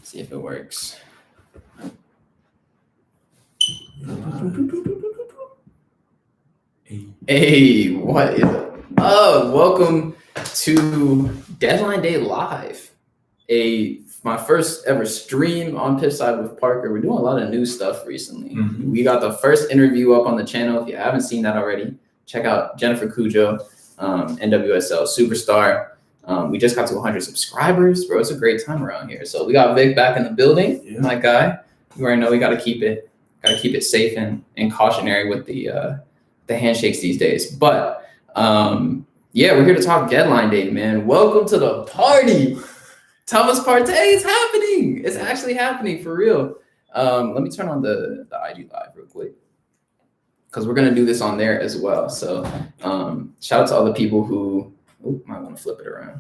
See if it works. Hey, what is up? Welcome to Deadline Day Live. My first ever stream on Pitch Side with Parker. We're doing a lot of new stuff recently. Mm-hmm. We got the first interview up on the channel. If you haven't seen that already, check out Jennifer Cujo, NWSL superstar. We just got to 100 subscribers, bro. It's a great time around here. So we got Vic back in the building, my guy. You already know we got to keep it safe and cautionary with the handshakes these days. But yeah, we're here to talk deadline day, man. Welcome to the party. Thomas Partey is happening. It's actually happening for real. Let me turn on the IG live real quick, because we're gonna do this on there as well. So shout out to all the people who might want to flip it around,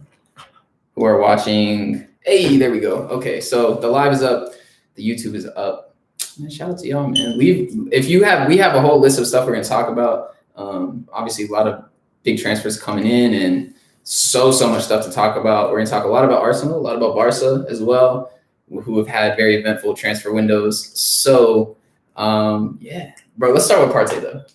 who are watching. Hey, there we go. Okay, so the live is up, the YouTube is up. Man, shout out to y'all, man. We have a whole list of stuff we're gonna talk about. Obviously, a lot of big transfers coming in, and so much stuff to talk about. We're gonna talk a lot about Arsenal, a lot about Barca as well, who have had very eventful transfer windows. So yeah, bro. Let's start with Partey though.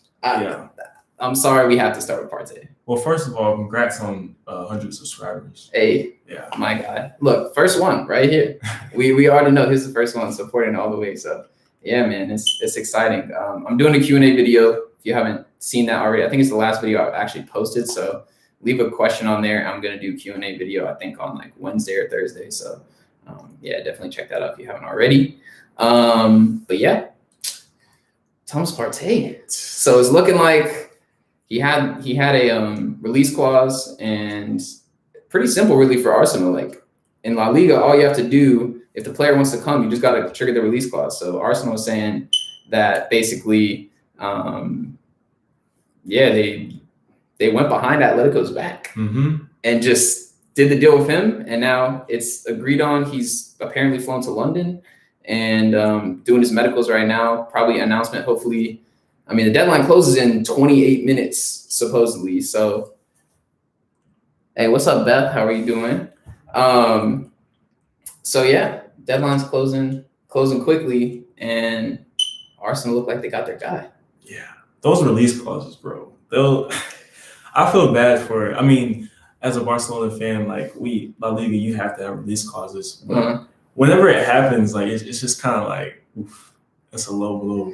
I'm sorry, we have to start with Partey. Well, first of all, congrats on 100 subscribers. Hey, yeah, my guy. Look, first one right here. we already know he's the first one supporting all the way. So yeah, man, it's exciting. I'm doing a Q&A video. If you haven't seen that already, I think it's the last video I've actually posted. So leave a question on there. I'm gonna do Q&A video, I think on like Wednesday or Thursday. So yeah, definitely check that out if you haven't already. But yeah, Thomas Partey. So it's looking like he had a release clause, and pretty simple really for Arsenal. Like in La Liga, all you have to do if the player wants to come, you just got to trigger the release clause. So Arsenal is saying that basically, yeah, they went behind Atletico's back and just did the deal with him, and now it's agreed on. He's apparently flown to London and doing his medicals right now. Probably announcement, hopefully. I mean, the deadline closes in 28 minutes, supposedly. So, hey, what's up, Beth? How are you doing? So yeah, deadline's closing quickly, and Arsenal look like they got their guy. Yeah, those release clauses, bro. I feel bad for it. I mean, as a Barcelona fan, like La Liga, you have to have release clauses. But whenever it happens, like it's just kind of like, oof, it's a low blow.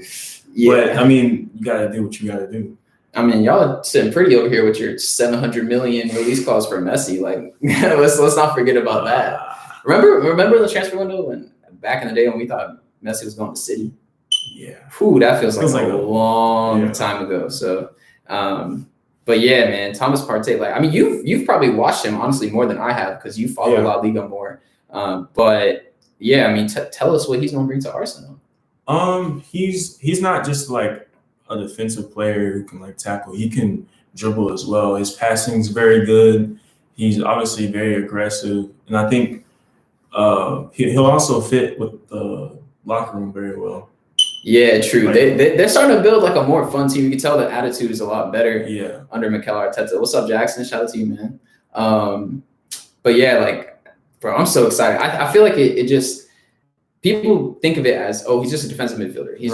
Yeah. But I mean, you gotta do what you gotta do. I mean, y'all are sitting pretty over here with your 700 million release clause for Messi. Like, let's not forget about that. Remember the transfer window when back in the day when we thought Messi was going to City? Yeah. Whew, that feels like a long time ago. So, but yeah, man, Thomas Partey. Like, I mean, you've probably watched him honestly more than I have because you follow La Liga more. But yeah, I mean, tell us what he's going to bring to Arsenal. He's not just like a defensive player who can like tackle. He can dribble as well. His passing's very good. He's obviously very aggressive, and I think he'll also fit with the locker room very well. Yeah, true. Like, they're starting to build like a more fun team. You can tell the attitude is a lot better under Mikel Arteta. What's up, Jackson? Shout out to you, man. But yeah, like, bro, I'm so excited. I feel like it just. People think of it as, oh, he's just a defensive midfielder. He's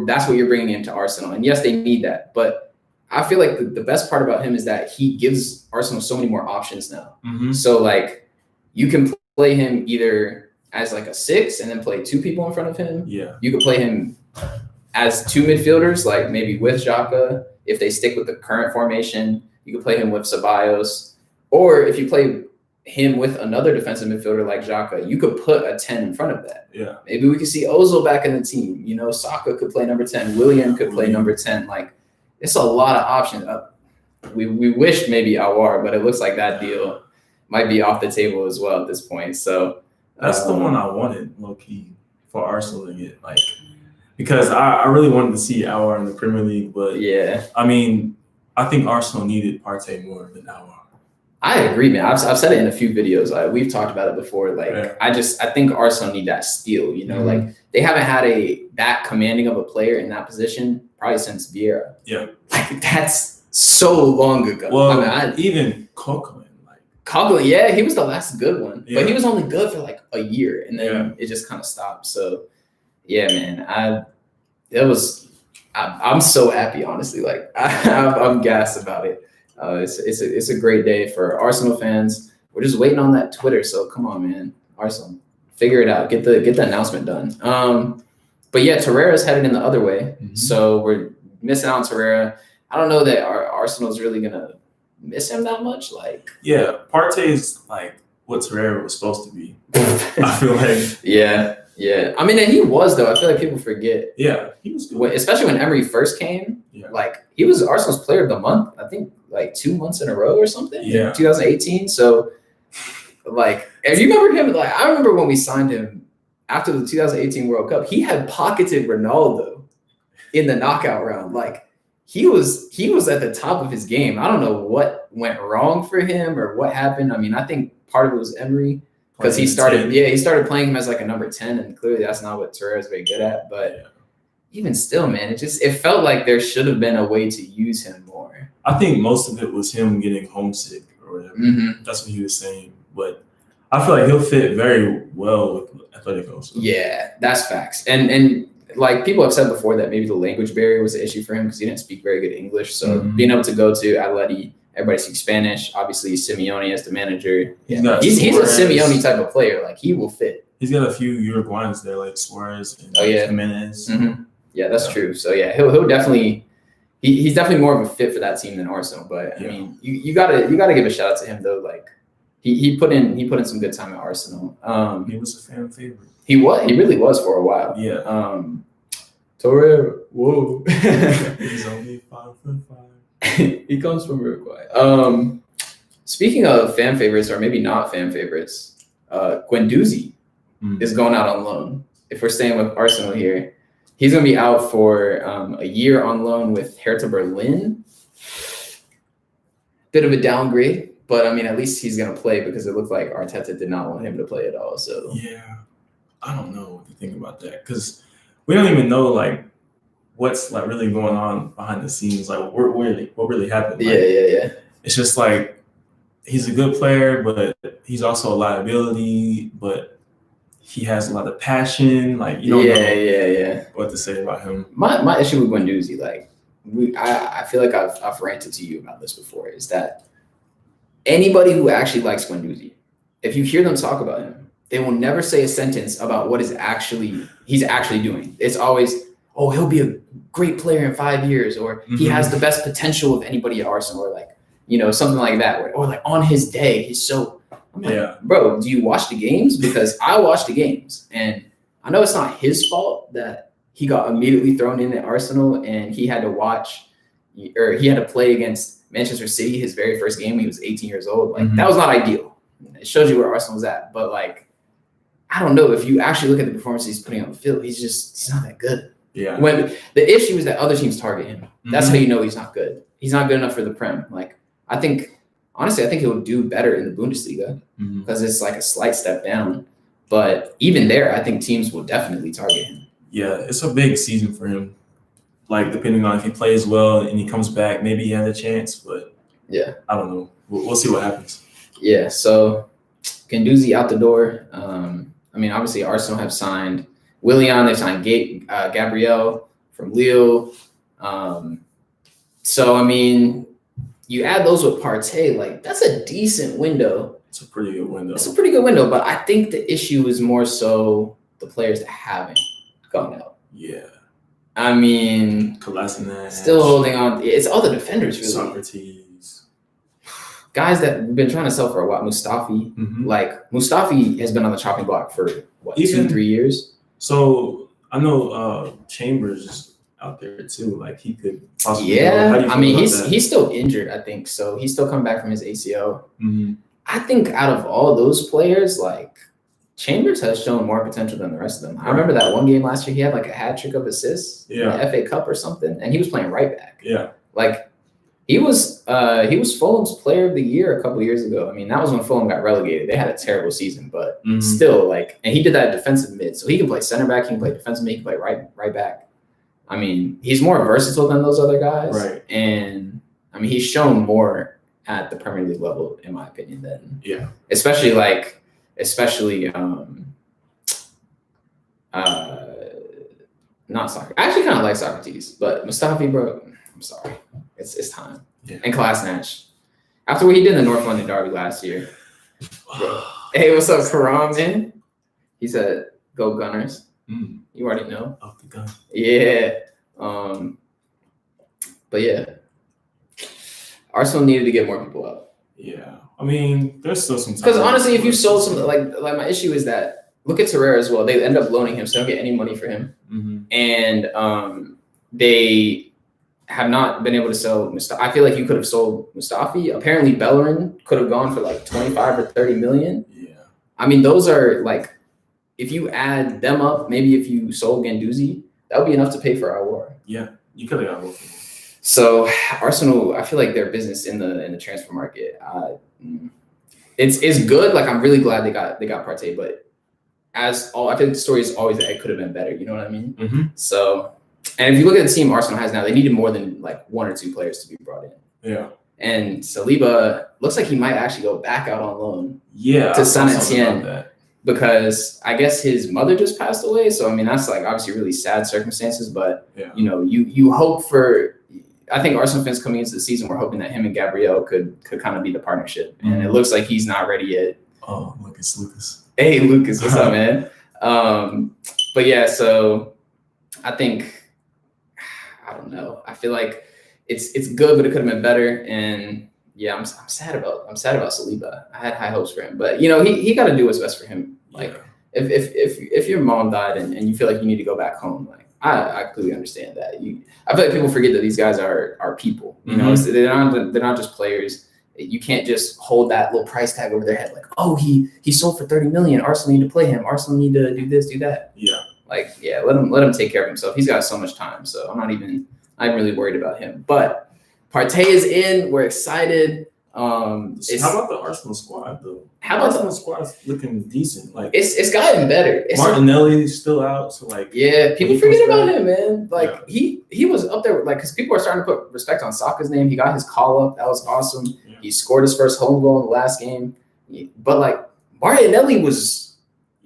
that's what you're bringing into Arsenal. And yes, they need that. But I feel like the best part about him is that he gives Arsenal so many more options now. So like you can play him either as like a 6 and then play 2 people in front of him. Yeah. You could play him as 2 midfielders, like maybe with Xhaka. If they stick with the current formation, you could play him with Ceballos. Or if you play him with another defensive midfielder like Xhaka, you could put a 10 in front of that. Yeah. Maybe we could see Ozil back in the team. You know, Saka could play number 10. William could play number 10. Like, it's a lot of options. We wished maybe Aouar, but it looks like that deal might be off the table as well at this point. So that's the one I wanted, low-key, for Arsenal to get. Like, because I really wanted to see Aouar in the Premier League, but yeah, I mean, I think Arsenal needed Partey more than Aouar. I agree, man. I've said it in a few videos. We've talked about it before. Like, I think Arsenal need that steal. You know, like they haven't had that commanding of a player in that position probably since Vieira. Yeah, like that's so long ago. Well, I mean, even Coquelin, like Coughlin. Yeah, he was the last good one, Yeah. but he was only good for like a year, and then it just kind of stopped. So, yeah, man, I'm so happy, honestly. Like I'm gassed about it. It's a great day for Arsenal fans. We're just waiting on that Twitter. So come on, man, Arsenal, figure it out. Get the announcement done. But yeah, Torreira's headed in the other way. Mm-hmm. So we're missing out on Torreira. I don't know that our Arsenal's really gonna miss him that much. Like, yeah, Partey is like what Torreira was supposed to be. I feel like. Yeah. I mean, and he was, though. I feel like people forget. Yeah, he was good. Especially when Emery first came. Yeah. Like, he was Arsenal's player of the month, I think, like 2 months in a row or something. Yeah. In 2018. So, like, if you remember him, like, I remember when we signed him after the 2018 World Cup, he had pocketed Ronaldo in the knockout round. Like, he was at the top of his game. I don't know what went wrong for him or what happened. I mean, I think part of it was Emery. Because he started playing him as like a number 10, and clearly that's not what Torreira is very good at. But even still, man, it felt like there should have been a way to use him more. I think most of it was him getting homesick or whatever. Mm-hmm. That's what he was saying. But I feel like he'll fit very well with Atletico. So. Yeah, that's facts. And like people have said before that maybe the language barrier was an issue for him because he didn't speak very good English. So being able to go to Atleti, everybody speaks Spanish. Obviously, Simeone as the manager. He's a Simeone type of player. Like, he will fit. He's got a few Uruguayans there, like Suarez and Jimenez. Mm-hmm. Yeah, that's true. So, yeah, he'll definitely – he's definitely more of a fit for that team than Arsenal. But, I mean, you gotta give a shout-out to him, though. Like, he put in some good time at Arsenal. He was a fan favorite. He really was for a while. Yeah. Torreira, whoa. He's only 5'5". He comes from Uruguay. Speaking of fan favorites, or maybe not fan favorites, Guendouzi is going out on loan. If we're staying with Arsenal here, he's going to be out for a year on loan with Hertha Berlin. Bit of a downgrade, but I mean, at least he's going to play because it looked like Arteta did not want him to play at all. So yeah, I don't know what to think about that because we don't even know like what's like really going on behind the scenes, like what really happened. Like, yeah. It's just like he's a good player, but he's also a liability. But he has a lot of passion. Like you don't know what to say about him. My issue with Guendouzi, like I feel like I've ranted to you about this before, is that anybody who actually likes Guendouzi, if you hear them talk about him, they will never say a sentence about what he's actually doing. It's always, oh, he'll be a great player in 5 years, or he has the best potential of anybody at Arsenal, or like, something like that, or like on his day, he's so. I'm like, bro, do you watch the games? Because I watch the games, and I know it's not his fault that he got immediately thrown in at Arsenal, and he had to play against Manchester City his very first game when he was 18 years old. Like that was not ideal. It shows you where Arsenal was at, but like, I don't know if you actually look at the performances he's putting on the field, he's not that good. Yeah. When the issue is that other teams target him. That's how you know he's not good. He's not good enough for the Prem. Like, honestly, I think he'll do better in the Bundesliga because it's like a slight step down. But even there, I think teams will definitely target him. Yeah, it's a big season for him. Like, depending on if he plays well and he comes back, maybe he has a chance. But yeah, I don't know. We'll see what happens. Yeah, so Guendouzi out the door. I mean, obviously, Arsenal have signed Willian. They've signed Gabriel from Lille. So, I mean, you add those with Partey, like, that's a decent window. It's a pretty good window. But I think the issue is more so the players that haven't gone out. Yeah. I mean, Kolasinac, still holding on. It's all the defenders, really. Socrates. Guys that we've been trying to sell for a while. Mustafi. Like, Mustafi has been on the chopping block for, 2-3 years? So, I know Chambers is out there, too. Like, he could possibly he's still injured, I think. So, he's still coming back from his ACL. I think out of all those players, like, Chambers has shown more potential than the rest of them. I remember that one game last year, he had like a hat trick of assists in the FA Cup or something, and he was playing right back. Yeah. Like, he was Fulham's player of the year a couple of years ago. I mean, that was when Fulham got relegated. They had a terrible season, but still, like, and he did that defensive mid. So he can play center back, he can play defensive mid, he can play right back. I mean, he's more versatile than those other guys. Right. And I mean, he's shown more at the Premier League level, in my opinion. Then Yeah. especially not soccer. I actually kind of like Socrates, but Mustafi, bro, I'm sorry, it's time. Yeah. And Class Nash, after what he did in the North London derby last year. Bro. Hey, what's up, Karam, man? He said, "Go Gunners." You already know. Off the gun. Yeah. But yeah, Arsenal needed to get more people out. Yeah. I mean, there's still some time. Because honestly, if you sold some, like my issue is that look at Torreira as well. They end up loaning him, so they don't get any money for him. And they have not been able to sell Mustafi. I feel like you could have sold Mustafi. Apparently, Bellerin could have gone for like 25 or 30 million. Yeah. I mean, those are like, if you add them up, maybe if you sold Guendouzi, that would be enough to pay for Aouar. Yeah, you could have got both of them. So Arsenal, I feel like their business in the transfer market, it's good. Like I'm really glad they got Partey, but I think the story is always that it could have been better. You know what I mean? So, and if you look at the team Arsenal has now, they needed more than like one or two players to be brought in. Yeah. And Saliba looks like he might actually go back out on loan. Yeah. To Saint Etienne. Because I guess his mother just passed away. So, I mean, that's like obviously really sad circumstances, but you know, you hope for, I think Arsenal fans coming into the season, we're hoping that him and Gabriel could kind of be the partnership. And it looks like he's not ready yet. Oh, Lucas. Hey, Lucas, what's up, man? But yeah, so I think, I don't know. I feel like it's good, but it could have been better. And yeah, I'm sad about Saliba. I had high hopes for him, but you know, he got to do what's best for him. Like if your mom died and you feel like you need to go back home, like I clearly understand that. I feel like people forget that these guys are people. You know, they're not just players. You can't just hold that little price tag over their head, like, oh, he sold for 30 million. Arsenal need to play him. Arsenal need to do this, do that. Yeah. Like, yeah, let him take care of himself. He's got so much time, so I'm not even really worried about him. But Partey is in. We're excited. How about the Arsenal squad though? How about Arsenal squad's looking decent? Like it's gotten better. Martinelli's still out, so like people forget about him, man. Like he was up there, like because people are starting to put respect on Saka's name. He got his call up. That was awesome. Yeah. He scored his first home goal in the last game. But like Martinelli was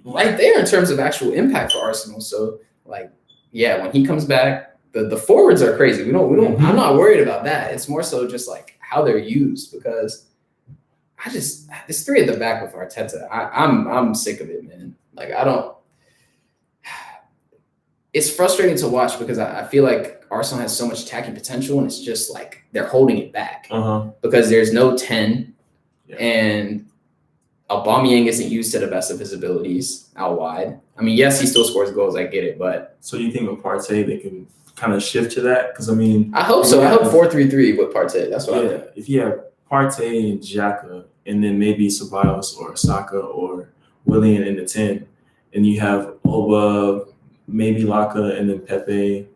right there in terms of actual impact for Arsenal. So like when he comes back, the forwards are crazy. We don't. I'm not worried about that. It's more so just like how they're used, because this three at the back with Arteta, I'm sick of it, man. Like it's frustrating to watch because I feel like Arsenal has so much attacking potential and it's just like they're holding it back because there's no 10 and Aubameyang isn't used to the best of his abilities out wide. I mean, yes, he still scores goals. I get it, but so you think with Partey they can kind of shift to that? Because I mean, I hope so. I hope 4-3-3 with Partey. That's what I think. If you have Partey and Xhaka, and then maybe Ceballos or Saka or Willian in the 10, and you have Oba, maybe Laka, and then Pepe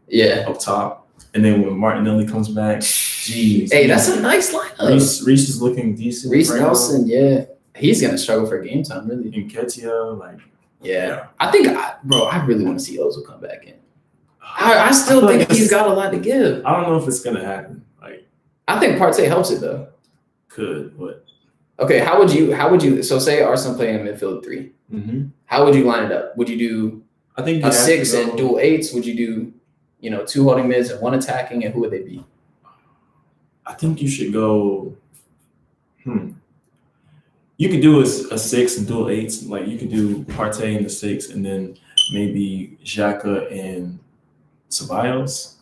up top. And then when Martinelli comes back, geez. Hey, that's a nice lineup. Reece is looking decent. Reece Nelson, he's going to struggle for game time, really. Nketiah, like. I think, I really want to see Ozil come back in. I still think he's got a lot to give. I don't know if it's going to happen. Like, I think Partey helps it, though. Could, but. Okay, how would you? So say Arsenal playing in midfield 3. How would you line it up? Would you do a 6 and dual 8s? Would you do, 2 holding mids and 1 attacking? And who would they be? I think you should go. You could do a 6 and dual 8s. Like you could do Partey in the 6, and then maybe Xhaka and Ceballos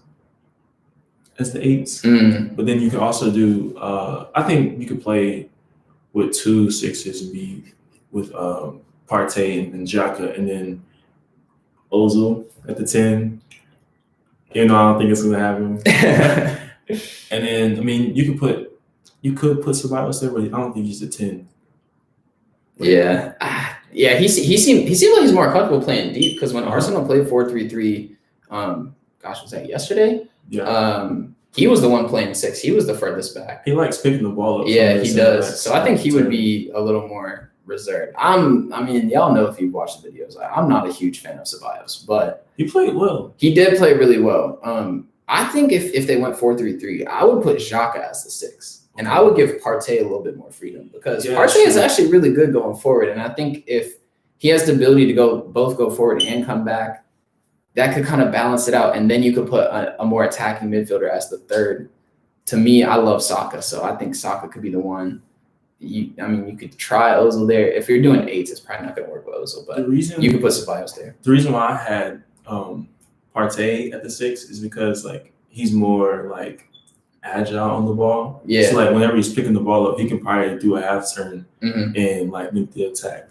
as the 8s. But then you could also do. I think you could play with 2 6s and be with Partey and Xhaka, and then Ozil at the 10. I don't think it's gonna happen. And then I mean, you could put Ceballos there, but I don't think he's a 10. He seemed like he's more comfortable playing deep, because when Arsenal played 4-3-3, was that yesterday? He was the one playing 6. He was the furthest back. He likes picking the ball up. Yeah, he does. So I think he would be a little more reserved. I mean, y'all know if you've watched the videos, I'm not a huge fan of Ceballos, but he played well. He did play really well. I think if they went 4-3-3, I would put Xhaka as the 6. And I would give Partey a little bit more freedom because Yeah, Partey is sure. actually really good going forward. And I think if he has the ability to both go forward and come back, that could kind of balance it out. And then you could put a more attacking midfielder as the third. To me, I love Saka, so I think Saka could be the one. You could try Ozil there. If you're doing 8s, it's probably not going to work with Ozil, but you could put Ceballos there. The reason why I had Partey at the 6 is because like he's more like agile on the ball. Yeah. So like whenever he's picking the ball up, he can probably do a half turn Mm-hmm. and like make the attack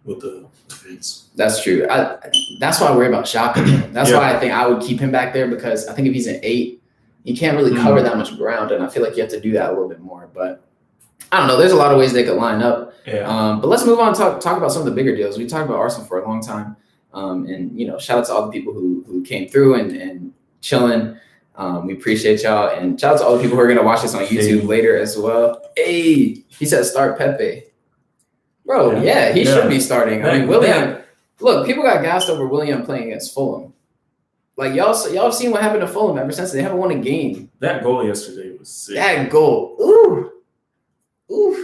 with the defense. That's true. That's why I worry about Xhaka. That's why I think I would keep him back there because I think if he's an 8, he can't really cover that much ground, and I feel like you have to do that a little bit more. But I don't know. There's a lot of ways they could line up. Yeah. But let's move on and talk about some of the bigger deals. We talked about Arsenal for a long time, and shout out to all the people who came through and chilling. We appreciate y'all, and shout out to all the people who are gonna watch this on YouTube later as well. Hey, he said start Pepe. Bro, he should be starting. I mean, William. Look, people got gassed over William playing against Fulham. Like y'all have seen what happened to Fulham ever since. They haven't won a game. That goal yesterday was sick. That goal, ooh.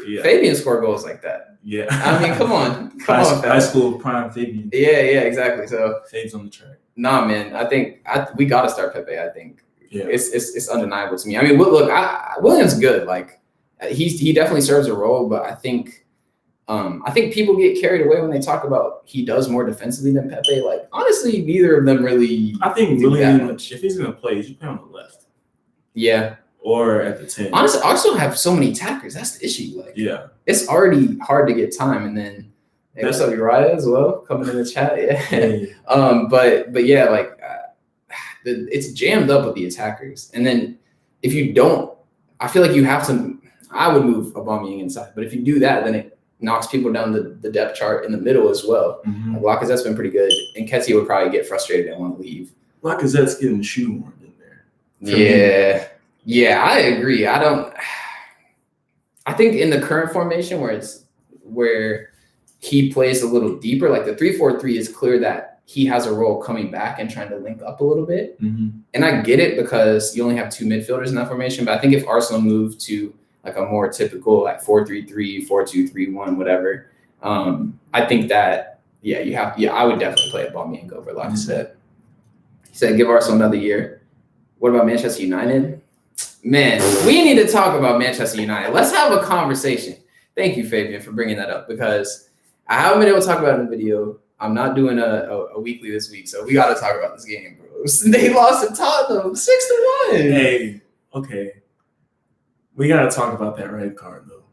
Yeah. Fabian scored goals like that. Yeah. I mean, come on, high school prime Fabian. Yeah, exactly. So Fade's on the track. Nah, man. I think we got to start Pepe. I think it's undeniable to me. I mean, look, William's good. Like he definitely serves a role, but I think people get carried away when they talk about he does more defensively than Pepe. Like honestly, neither of them really. I think William, if he's gonna play, he should play on the left. Yeah. Or at the 10. Honestly, Arsenal have so many attackers. That's the issue. Like, it's already hard to get time, and then what's up, Uriah as well coming in the chat. Yeah. But yeah, like it's jammed up with the attackers, and then if you don't, I feel like you have to. I would move Aubameyang inside, but if you do that, then it knocks people down the depth chart in the middle as well. Mm-hmm. Like Lacazette's been pretty good, and Ketia would probably get frustrated and want to leave. Lacazette's getting shoehorned in there. Yeah, I agree. I think in the current formation where he plays a little deeper, like the 3-4-3 is clear that he has a role coming back and trying to link up a little bit. Mm-hmm. And I get it because you only have 2 midfielders in that formation. But I think if Arsenal moved to like a more typical like 4-3-3, 4-2-3-1, whatever, I think that I would definitely play Aubameyang over Lacazette. He said give Arsenal another year. What about Manchester United? Man, we need to talk about Manchester United. Let's have a conversation. Thank you, Fabian, for bringing that up because I haven't been able to talk about it in the video. I'm not doing a weekly this week, so we got to talk about this game, bro. They lost to Tottenham 6-1. Hey, okay. We got to talk about that red card, though.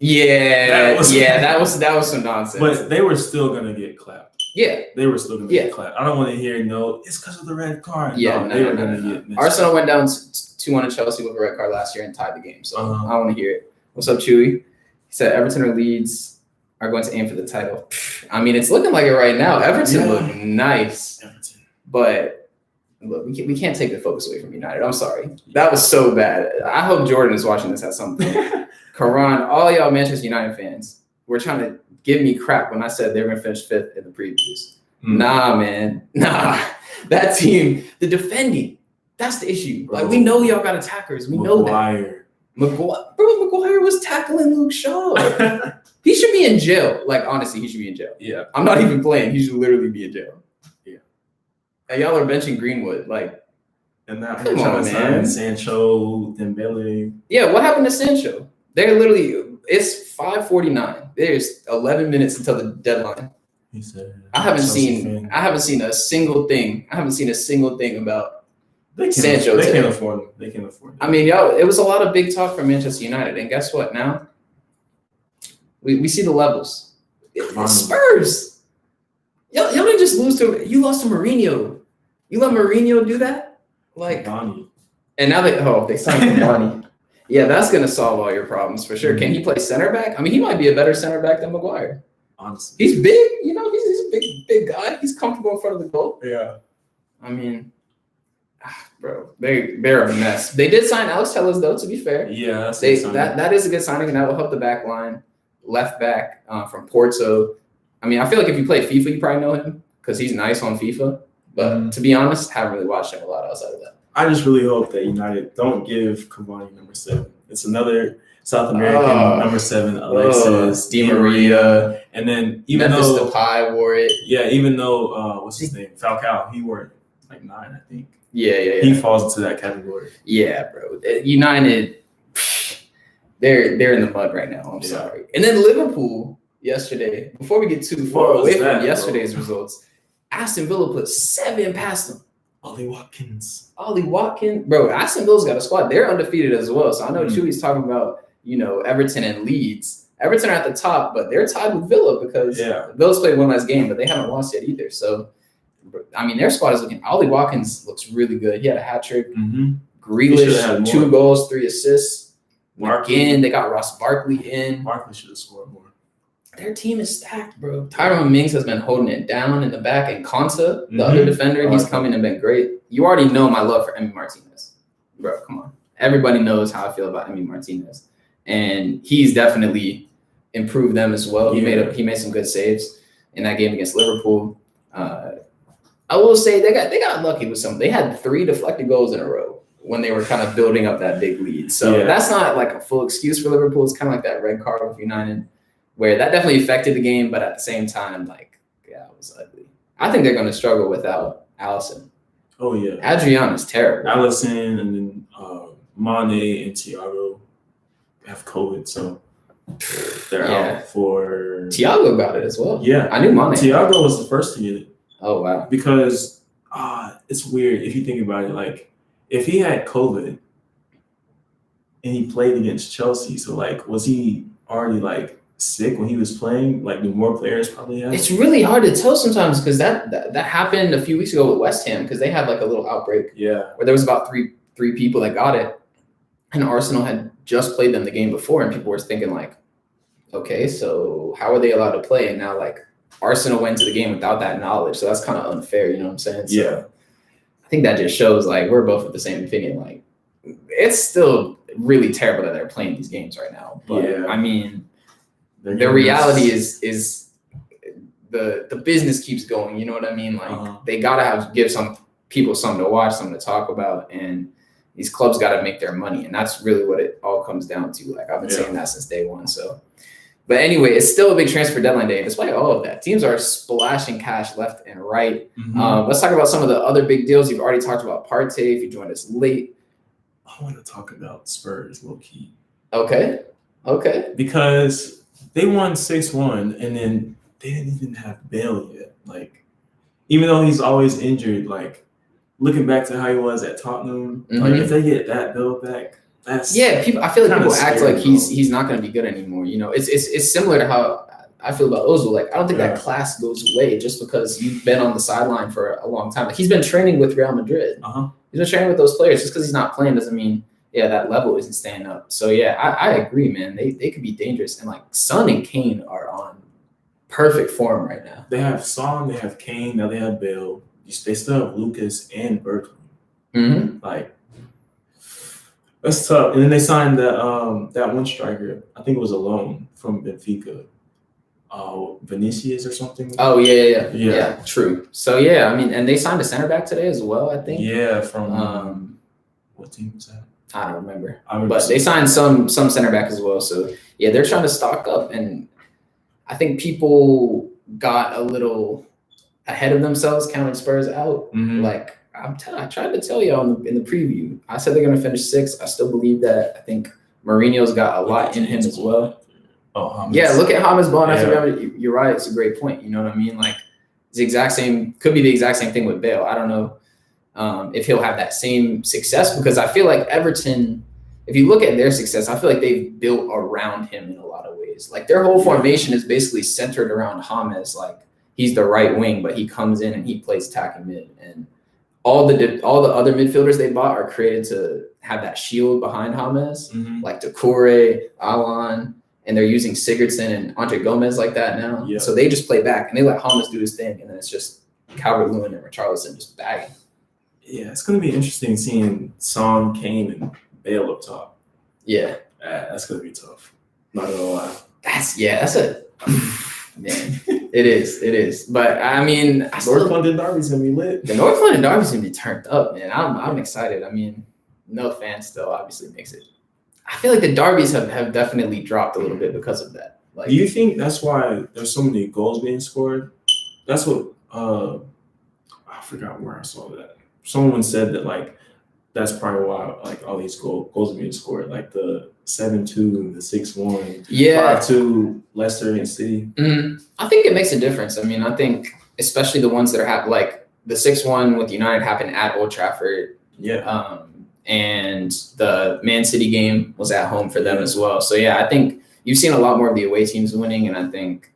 Yeah, that was some nonsense. But they were still going to get clapped. Yeah. They were still going to get clapped. I don't want to hear, it's because of the red card. Yeah, they were going to get Arsenal went down 2-1 to Chelsea with a red card last year and tied the game. So I want to hear it. What's up, Chewy? He said Everton or Leeds are going to aim for the title. I mean, it's looking like it right now. Everton look nice. But look, we can't take the focus away from United. I'm sorry. That was so bad. I hope Jordan is watching this at some point. Karan, all y'all Manchester United fans were trying to give me crap when I said they were going to finish 5th in the previews. Nah, man. Nah. That team, the defending, that's the issue. Like, we know y'all got attackers. We know that. Maguire was tackling Luke Shaw. He should be in jail. Like, honestly, he should be in jail. Yeah. I'm not even playing. He should literally be in jail. Yeah. And y'all are benching Greenwood. Like, and now come on, man. Sancho, Dembele. Yeah, what happened to Sancho? They're literally, it's 5:49. There's 11 minutes until the deadline. He said, I haven't seen a single thing. I haven't seen a single thing about Sancho. They can't afford him. They can't afford him. I mean, y'all, it was a lot of big talk from Manchester United. And guess what? Now we see the levels. Spurs. Y'all didn't just lose to, you lost to Mourinho. You let Mourinho do that? Like, Cavani. And now they signed Cavani. Yeah, that's going to solve all your problems for sure. Can he play center back? I mean, he might be a better center back than Maguire. Honestly. He's big, he's a big guy. He's comfortable in front of the goal. Yeah. I mean, bro, they're a mess. They did sign Alex Telles, though, to be fair. Yeah, that is a good signing, and that will help the back line. Left back from Porto. I mean, I feel like if you play FIFA, you probably know him because he's nice on FIFA. But to be honest, haven't really watched him a lot outside of that. I just really hope that United don't give Cavani number 7. It's another South American number 7, Alexis, Di Maria, and then even Memphis though Depay wore it. Yeah, even though what's his name? Falcao, he wore like 9, I think. Yeah. He falls into that category. Yeah, bro. United, they're in the mud right now. I'm sorry. And then Liverpool yesterday, before we get too far away from yesterday's results, Aston Villa put 7 past them. Ollie Watkins. Bro, Aston Villa's got a squad. They're undefeated as well. So I know Chewy's talking about, Everton and Leeds. Everton are at the top, but they're tied with Villa because Villa's played one last game, but they haven't lost yet either. So, I mean, their squad is looking. Ollie Watkins looks really good. He had a hat trick. Grealish, 2 goals, 3 assists. Again, they got Ross Barkley in. Barkley should have scored more. Their team is stacked, bro. Tyrone Mings has been holding it down in the back, and Konsa, the other defender, he's coming and been great. You already know my love for Emi Martinez. Bro, come on. Everybody knows how I feel about Emi Martinez. And he's definitely improved them as well. He made some good saves in that game against Liverpool. I will say they got lucky with some. They had 3 deflected goals in a row when they were kind of building up that big lead. So that's not like a full excuse for Liverpool. It's kind of like that red card with United, where that definitely affected the game, but at the same time, it was ugly. I think they're going to struggle without Alisson. Oh, yeah. Adriana's terrible. Alisson and then Mane and Thiago have COVID, so they're out for... Thiago got it as well. Yeah. I knew Mane. Thiago was the first to get it. Oh, wow. Because it's weird if you think about it. Like, if he had COVID and he played against Chelsea, so, was he already, sick when he was playing? Do more players probably have? It's really hard to tell sometimes because that happened a few weeks ago with West Ham because they had, a little outbreak. Yeah. Where there was about three people that got it. And Arsenal had just played them the game before, and people were thinking, okay, so how are they allowed to play? And now, Arsenal went to the game without that knowledge, so that's kind of unfair, you know what I'm saying? So yeah. I think that just shows, we're both of the same opinion. It's still really terrible that they're playing these games right now. But, I mean, the reality is the business keeps going, you know what I mean? They got to give some people something to watch, something to talk about, and these clubs got to make their money, and that's really what it all comes down to. I've been saying that since day one. So, but anyway, it's still a big transfer deadline day. Despite all of that, teams are splashing cash left and right. Let's talk about some of the other big deals. You've already talked about Partey. If you joined us late, I want to talk about Spurs low key. Okay. Because they won 6-1, and then they didn't even have Bale yet. Even though he's always injured, looking back to how he was at Tottenham, if they get that Bale back, that's people. I feel like people act like he's not going to be good anymore. It's similar to how I feel about Ozil. I don't think that class goes away just because you've been on the sideline for a long time. He's been training with Real Madrid. He's been training with those players. Just because he's not playing doesn't mean that level isn't staying up. So I agree, man. They could be dangerous, and Son and Kane are on perfect form right now. They have Son, they have Kane, now they have Bale. They still have Lucas and Berkeley. That's tough. And then they signed that one striker. I think it was a loan from Benfica. Vinicius or something. Oh yeah. True. So and they signed a center back today as well, I think. Yeah, from what team was that? I don't remember. But they signed some center back as well. So they're trying to stock up, and I think people got a little ahead of themselves counting Spurs out. I tried to tell y'all in the preview. I said they're going to finish 6th. I still believe that. I think Mourinho's got a lot in him as well. Look at James Bond. You're right. It's a great point. You know what I mean? It's the exact same. Could be the exact same thing with Bale. I don't know if he'll have that same success, because I feel like Everton, if you look at their success, I feel like they've built around him in a lot of ways. Their whole formation is basically centered around James. He's the right wing, but he comes in and he plays attacking mid. And all the other midfielders they bought are created to have that shield behind James, like Doucouré, Aouar, and they're using Sigurdsson and Andre Gomez like that now. Yeah. So they just play back, and they let James do his thing, and then it's just Calvert-Lewin and Richarlison just bagging. Yeah, it's going to be interesting seeing Son, Kane, and Bale up top. Yeah. That's going to be tough. Not going to lie. That's a man. It is. But I mean, North London Derby's gonna be lit. The North London Derby's gonna be turned up, man. I'm excited. I mean, no fan still obviously makes it I feel like the derbies have definitely dropped a little bit because of that. Like, do you think that's why there's so many goals being scored? That's what I forgot where I saw that. Someone said that like that's probably why like all these goals are being scored, like the 7-2, the 6-1, yeah, 5-2 Leicester and City. I think it makes a difference. I mean, I think especially the ones that are like the 6-1 with United happened at Old Trafford. Yeah. And the Man City game was at home for them as well. So yeah, I think you've seen a lot more of the away teams winning, and I think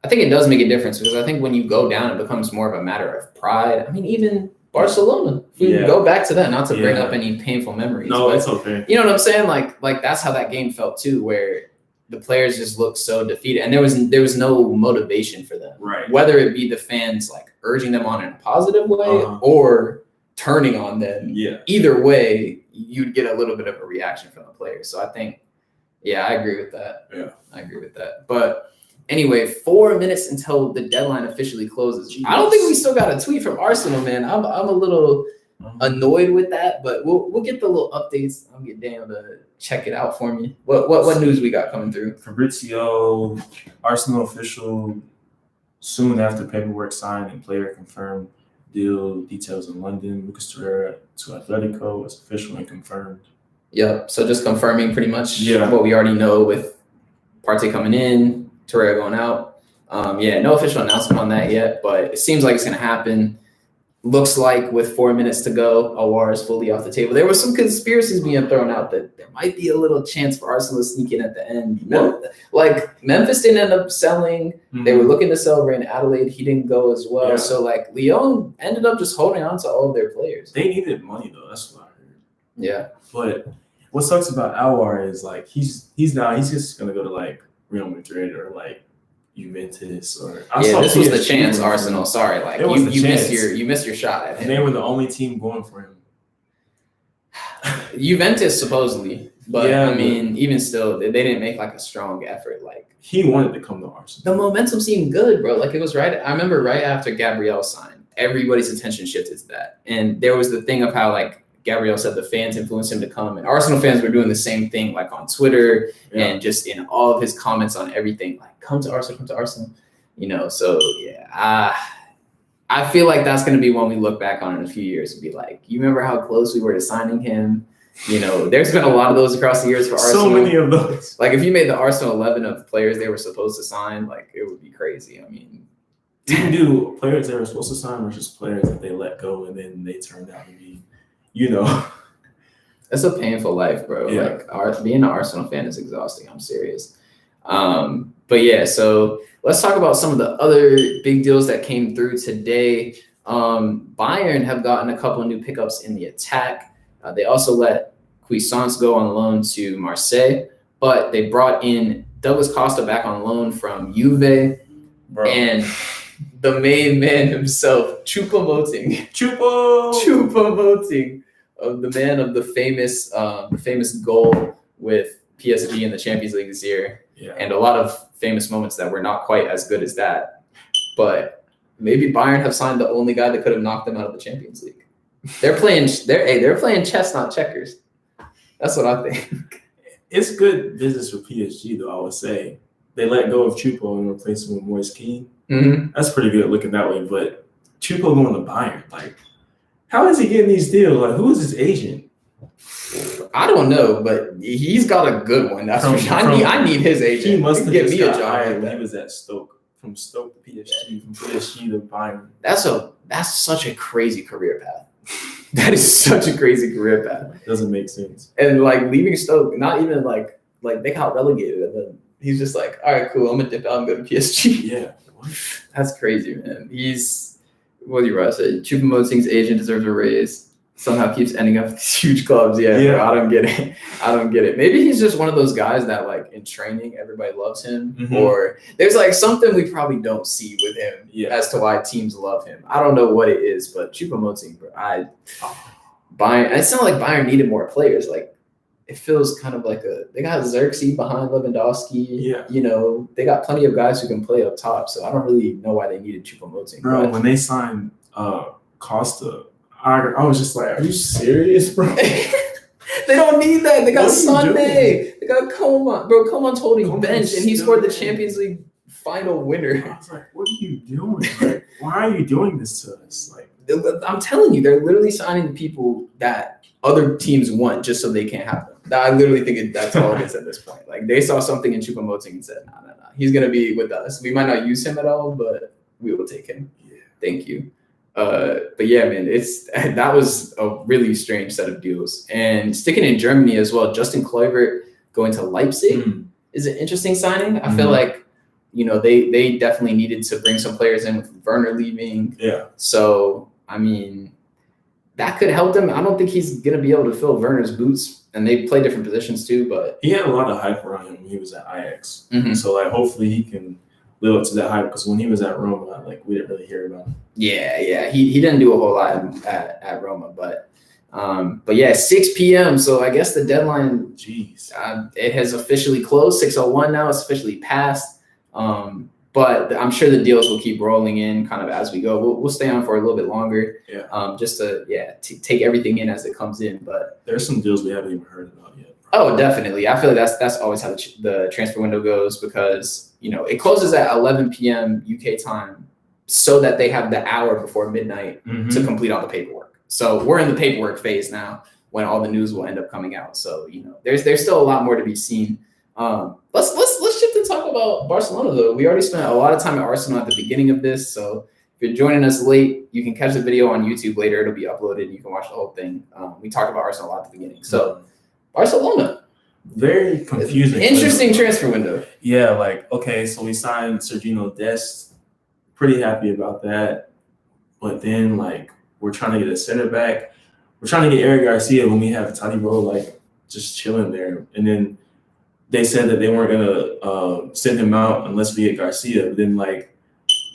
it does make a difference because I think when you go down, it becomes more of a matter of pride. I mean, even Barcelona. If we go back to that, not to bring up any painful memories. No, but it's okay. You know what I'm saying? Like that's how that game felt too, where the players just looked so defeated, and there was no motivation for them. Right. Whether it be the fans like urging them on in a positive way or turning on them. Yeah. Either way, you'd get a little bit of a reaction from the players. So I think, yeah, I agree with that. Yeah. I agree with that. But anyway, 4 minutes until the deadline officially closes. Jeez. I don't think we still got a tweet from Arsenal, man. I'm a little annoyed with that, but we'll get the little updates. I'll get Daniel to check it out for me. What news we got coming through? Fabrizio, Arsenal official, soon after paperwork signed and player confirmed. Deal details in London. Lucas Torreira to Atletico is official and confirmed. Yep. So just confirming pretty much what we already know with Partey coming in, Torreira going out. No official announcement on that yet, but it seems like it's going to happen. Looks like with 4 minutes to go, Aouar is fully off the table. There were some conspiracies being thrown out that there might be a little chance for Arsenal to sneak in at the end. Like Memphis didn't end up selling. Mm-hmm. They were looking to sell Reina Adelaide. He didn't go as well. Yeah. So like Lyon ended up just holding on to all of their players. They needed money though. That's what I heard. Yeah. But what sucks about Aouar is like he's just gonna go to like Real Madrid or like Juventus or this was the chance, Arsenal. Sorry, like you missed your shot at him. And they were the only team going for him. Juventus supposedly, but I mean, even still, they didn't make like a strong effort. Like he wanted to come to Arsenal. The momentum seemed good, bro. Like it was right. I remember right after Gabriel signed, everybody's attention shifted to that, and there was the thing of how like Gabriel said the fans influenced him to come, and Arsenal fans were doing the same thing, like on Twitter and just in all of his comments on everything, like come to Arsenal, you know. So I feel like that's going to be one we look back on in a few years and be like, you remember how close we were to signing him? You know, there's been a lot of those across the years for Arsenal. So many of those. Like if you made the Arsenal 11 of players they were supposed to sign, like it would be crazy. I mean, you can do players they were supposed to sign versus players that they let go and then they turned out to be. You know, it's a painful life, bro. Yeah. Like being an Arsenal fan is exhausting. I'm serious. But yeah, so let's talk about some of the other big deals that came through today. Bayern have gotten a couple of new pickups in the attack. They also let Cuisance go on loan to Marseille, but they brought in Douglas Costa back on loan from Juve, and the main man himself, Choupo-Moting, of the man of the famous goal with PSG in the Champions League this year, and a lot of famous moments that were not quite as good as that. But maybe Bayern have signed the only guy that could have knocked them out of the Champions League. They're playing chess, not checkers. That's what I think. It's good business with PSG, though. I would say they let go of Choupo and replaced him with Moise Kean. Mm-hmm. That's pretty good looking that way. But Choupo going to Bayern, like, how is he getting these deals? Like, who is his agent? I don't know, but he's got a good one. That's for sure. I need his agent. He must have get me a got job. When he was at Stoke. From Stoke to PSG, from PSG to Bayern. That's such a crazy career path. That is such a crazy career path. Doesn't make sense. And like leaving Stoke, not even like they got relegated, and then he's just like, all right, cool, I'm gonna dip out and go to PSG. Yeah, that's crazy, man. What do you write? Choupo-Moting's agent deserves a raise. Somehow keeps ending up with these huge clubs. Yeah. Bro, I don't get it. Maybe he's just one of those guys that like in training everybody loves him, or there's like something we probably don't see with him as to why teams love him. I don't know what it is, but Choupo-Moting, bro, Bayern. It's not like Bayern needed more players. Like it feels kind of like they got Xerxes behind Lewandowski. Yeah. You know, they got plenty of guys who can play up top. So I don't really know why they needed Choupo-Moting. Bro, when they signed Costa, I was just like, are you serious, bro? They don't need that. They got What are you Sunday. They got Coman. Bro, Coman's holding Coman's bench, and he still scored the in. Champions League final winner. I was like, what are you doing? Like, why are you doing this to us? Like, I'm telling you, they're literally signing the people that other teams want just so they can't have them. I literally think that's all it is at this point. Like, they saw something in Choupo-Moting and said, no. He's going to be with us. We might not use him at all, but we will take him. Yeah. Thank you. But yeah, man, that was a really strange set of deals. And sticking in Germany as well, Justin Kluivert going to Leipzig is an interesting signing. I feel like, they definitely needed to bring some players in with Werner leaving. Yeah. So, I mean, that could help them. I don't think he's going to be able to fill Werner's boots. And they play different positions too, but he had a lot of hype around him when he was at Ajax. Mm-hmm. So like, hopefully he can live up to that hype because when he was at Roma, like we didn't really hear about him. Yeah, he didn't do a whole lot at Roma, but yeah, 6 p.m. So I guess the deadline, it has officially closed. 6:01 now. It's officially passed. But I'm sure the deals will keep rolling in kind of as we go. We'll stay on for a little bit longer. Yeah. Just to take everything in as it comes in. But there's some deals we haven't even heard about yet. Oh, definitely. I feel like that's always how the transfer window goes because it closes at 11 p.m. UK time, so that they have the hour before midnight to complete all the paperwork. So we're in the paperwork phase now when all the news will end up coming out. So there's still a lot more to be seen. Let's shift and talk about Barcelona though. We already spent a lot of time at Arsenal at the beginning of this, so if you're joining us late, you can catch the video on YouTube later. It'll be uploaded and you can watch the whole thing. We talked about Arsenal a lot at the beginning. So Barcelona, very confusing, interesting transfer window. Yeah, like okay, so we signed Sergio Dest. Pretty happy about that, but then like we're trying to get a center back. We're trying to get Eric Garcia when we have Tadibo like just chilling there, and then they said that they weren't gonna send him out unless we get Garcia. But then like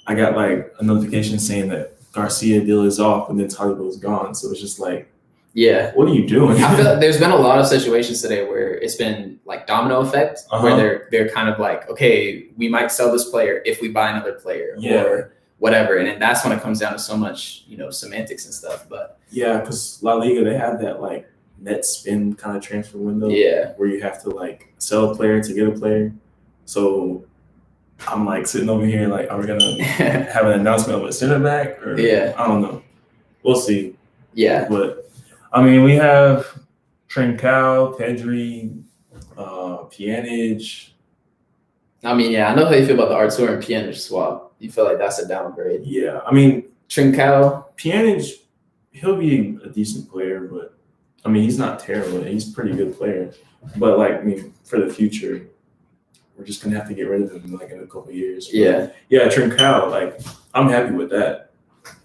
I got like a notification saying that Garcia deal is off and then Tadibo is gone. So it's just like, yeah, what are you doing? I feel like there's been a lot of situations today where it's been like domino effect, where they're kind of like, okay, we might sell this player if we buy another player or whatever, and then that's when it comes down to so much semantics and stuff. But yeah, because La Liga, they have that like net spin kind of transfer window where you have to like sell a player to get a player. So I'm like sitting over here like, are we gonna have an announcement of a center back or I don't know, we'll see. But I mean, we have Trincao, Pedri, Pjanic. I mean, I know how you feel about the Artur and Pjanic swap. You feel like that's a downgrade. Yeah, I mean, Trincao, Pjanic, he'll be a decent player, but I mean, he's not terrible. He's a pretty good player. But like, I mean, for the future, we're just gonna have to get rid of him like in a couple of years. But Trincao, like, I'm happy with that.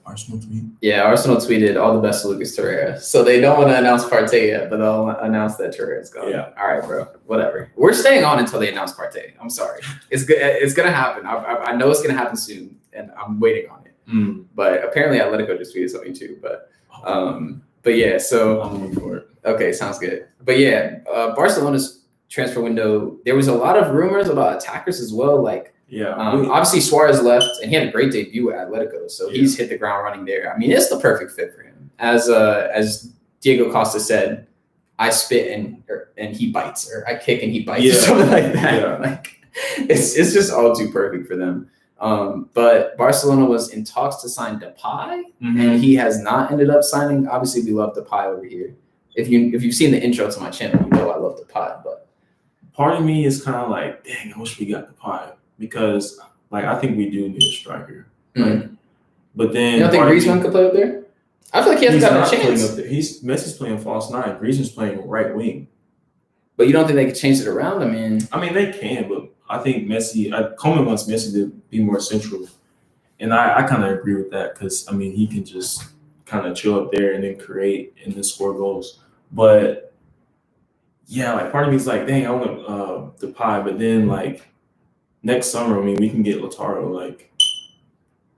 Arsenal tweet. Yeah, Arsenal tweeted all the best to Lucas Torreira. So they don't want to announce Partey yet, but they'll announce that Torreira's gone. Yeah. All right, bro. Whatever. We're staying on until they announce Partey. I'm sorry. It's good. It's gonna happen. I know it's gonna happen soon, and I'm waiting on it. But apparently, Atletico just tweeted something too. But yeah. So I'm looking for it. Okay, sounds good. But yeah, Barcelona's transfer window. There was a lot of rumors about attackers as well. Like. Obviously Suarez left and he had a great debut at Atletico, so he's hit the ground running there. I mean, it's the perfect fit for him. As Diego Costa said, I spit and he bites, or I kick and he bites, or something like that. Yeah. Like it's just all too perfect for them. But Barcelona was in talks to sign Depay, and he has not ended up signing. Obviously, we love Depay over here. If you've seen the intro to my channel, you know I love Depay. But part of me is kind of like, dang, I wish we got Depay. Because, like, I think we do need a striker. Like, but then... You don't think Griezmann could play up there? I feel like he hasn't got a chance. Messi's playing false nine. Griezmann's playing right wing. But you don't think they could change it around? I mean, they can, but I think Coleman wants Messi to be more central. And I kind of agree with that because, I mean, he can just kind of chill up there and then create and then score goals. But, yeah, like, part of me is like, dang, I want Depay. But then, like... Next summer, I mean, we can get Lautaro. Like,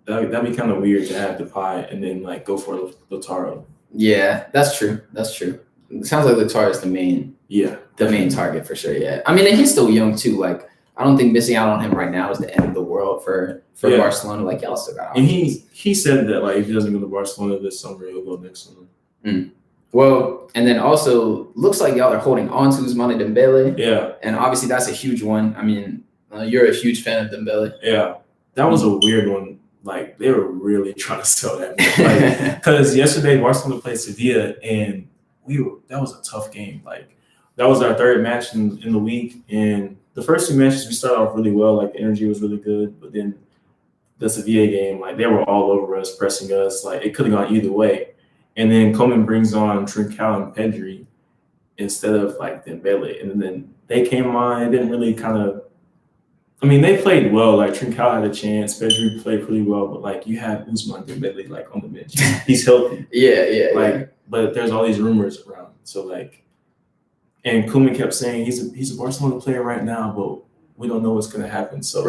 that'd be kind of weird to have Depay and then like go for Lautaro. Yeah, that's true. It sounds like Lautaro is the main target for sure. Yeah, I mean, and he's still young too. Like, I don't think missing out on him right now is the end of the world for Barcelona. Like, y'all still got options. And he said that like if he doesn't go to Barcelona this summer, he'll go next summer. Well, and then also looks like y'all are holding on to Ousmane Dembele. Yeah. And obviously that's a huge one. I mean, you're a huge fan of Dembele. Yeah. That was a weird one. Like, they were really trying to sell that. Like, because yesterday Barcelona played Sevilla, and that was a tough game. Like, that was our third match in the week, and the first two matches we started off really well. Like, the energy was really good, but then the Sevilla game, like, they were all over us, pressing us. Like, it could have gone either way. And then Coleman brings on Trincao and Pedri instead of like Dembele, and then they came on. It didn't really kind of. I mean, they played well. Like, Trincao had a chance. Pedri played pretty well, but like, you have Ousmane Dembele like on the bench. He's healthy. Yeah. But there's all these rumors around. So like, and Koeman kept saying he's a Barcelona player right now, but we don't know what's gonna happen. So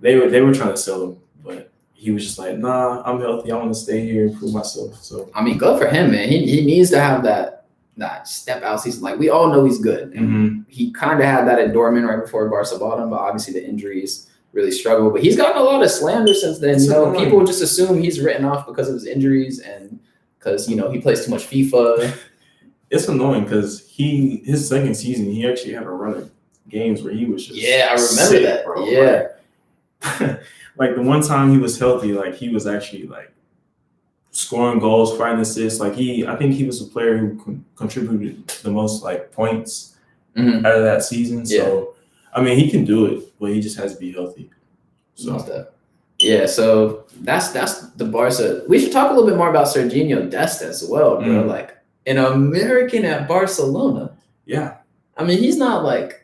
they were trying to sell him, but he was just like, nah, I'm healthy. I want to stay here and prove myself. So I mean, good for him, man. He needs to have that step out season. Like, we all know he's good, and he kind of had that at Dortmund right before Barca bought him, but obviously the injuries really struggle. But he's gotten a lot of slander since then. People just assume he's written off because of his injuries and because he plays too much FIFA. It's annoying because his second season he actually had a run of games where he was just I remember that, bro. Yeah, like the one time he was healthy, like he was actually like scoring goals, finding assists. Like I think he was a player who contributed the most like points out of that season. So I mean, he can do it, but he just has to be healthy. So yeah, so that's the Barca. We should talk a little bit more about Serginho Dest as well, bro. Like, an American at Barcelona. Yeah, I mean, he's not like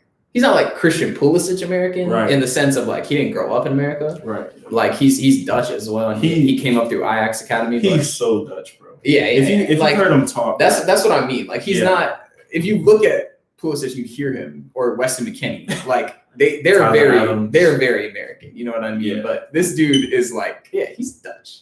Christian Pulisic American in the sense of like he didn't grow up in America. Right. Like he's Dutch as well, and he came up through Ajax Academy. He's so Dutch, bro. Yeah. If you heard him talk, that's what I mean. Like, he's not. If you look at Pulisic, you hear him, or Weston McKennie. Like they're very American. You know what I mean? Yeah. But this dude is like, he's Dutch.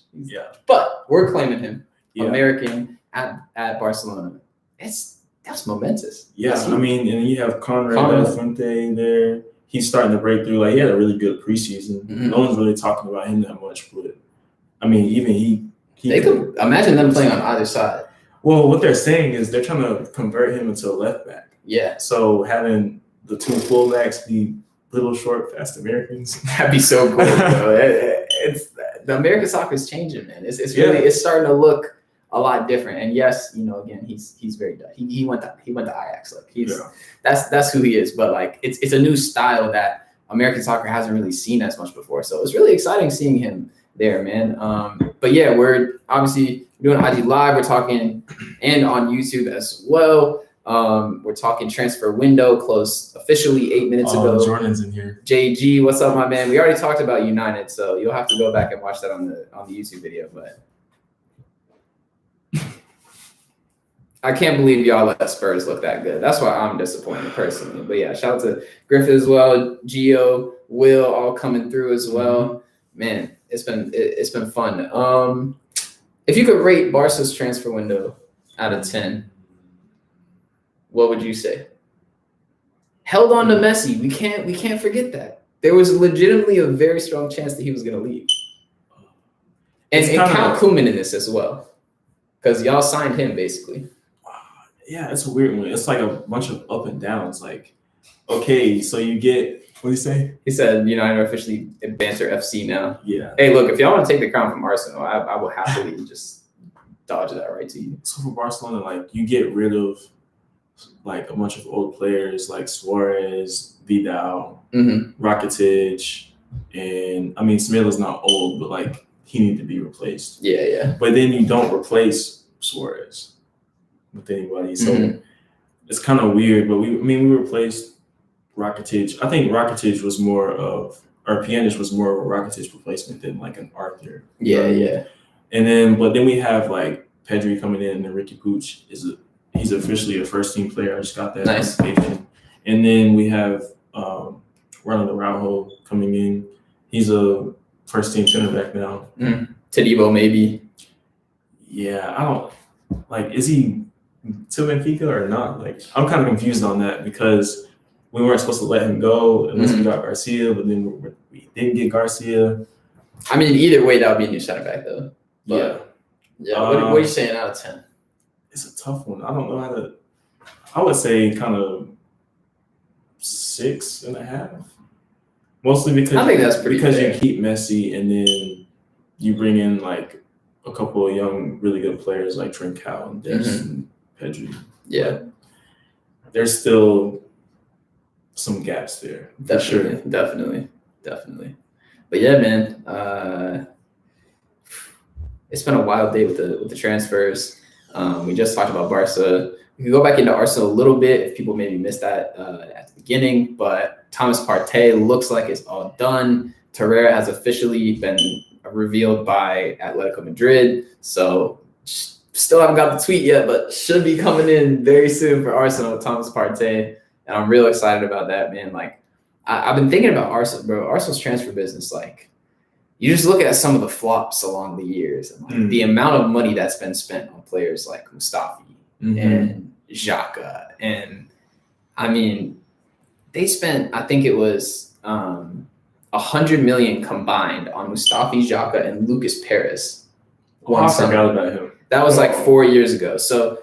But we're claiming him American at Barcelona. That's momentous. Yeah, I mean, and you have Conrad Fuente there. He's starting to break through. Like, he had a really good preseason. No one's really talking about him that much, but I mean, even he they could imagine them playing on either side. Well, what they're saying is they're trying to convert him into a left back. Yeah. So having the two fullbacks be little short, fast Americans. That'd be so cool, bro. It's the American soccer is changing, man. It's really it's starting to look a lot different. And yes, again, he's very Dutch. He went to Ajax. Like, that's who he is. But like, it's a new style that American soccer hasn't really seen as much before. So it's really exciting seeing him there, man. But yeah, we're obviously doing IG Live. We're talking and on YouTube as well. We're talking transfer window closed officially 8 minutes ago. Jordan's in here. JG, what's up, my man? We already talked about United, so you'll have to go back and watch that on the YouTube video. But I can't believe y'all let Spurs look that good. That's why I'm disappointed personally. But yeah, shout out to Griffith as well, Gio, Will, all coming through as well. Man, it's been fun. If you could rate Barca's transfer window out of 10, what would you say? Held on to Messi. We can't forget that. There was legitimately a very strong chance that he was going to leave. And count Koeman in this as well, because y'all signed him basically. Yeah, it's a weird one. It's like a bunch of up and downs. Like, okay, so you get, what did he say? He said, United are officially Banter FC now. Yeah. Hey, look, if y'all want to take the crown from Arsenal, I will happily just dodge that right to you. So for Barcelona, like, you get rid of like a bunch of old players like Suarez, Vidal, Rakitic, and I mean, Smila's not old, but like, he needed to be replaced. Yeah. But then you don't replace Suarez with anybody. So it's kind of weird, but we replaced Rakitic. I think Rakitic was more of, or Pjanic was more of a Rakitic replacement than like an Arthur. Yeah. And then we have like Pedri coming in, and Ricky Puig he's officially a first team player. I just got that notification. And then we have Ronald Araujo coming in. He's a first team center back now. Tadibo maybe. Yeah, I don't like. Is he to Benfica or not? Like, I'm kind of confused on that because we weren't supposed to let him go unless we got Garcia, but then we didn't get Garcia. I mean, either way, that would be a new center back though. But, yeah. What are you saying out of 10? it's a tough one. I don't know how to. I would say kind of 6.5. Mostly because I think that's pretty fair. you keep Messi and then you bring in like a couple of young, really good players like Trincao and Des and Pedri. Yeah, but there's still some gaps there. Definitely. But yeah, man, it's been a wild day with the transfers. We just talked about Barca. We can go back into Arsenal a little bit if people maybe missed that at the beginning. But Thomas Partey looks like it's all done. Torreira has officially been revealed by Atletico Madrid. So still haven't got the tweet yet, but should be coming in very soon for Arsenal with Thomas Partey. And I'm real excited about that, man. Like, I've been thinking about Arsenal, bro. Arsenal's transfer business, like, you just look at some of the flops along the years and like the amount of money that's been spent on players like Mustafi and Xhaka. And I mean, they spent, I think it was 100 million combined on Mustafi, Xhaka, and Lucas Perez. I forgot about him. That was like 4 years ago. So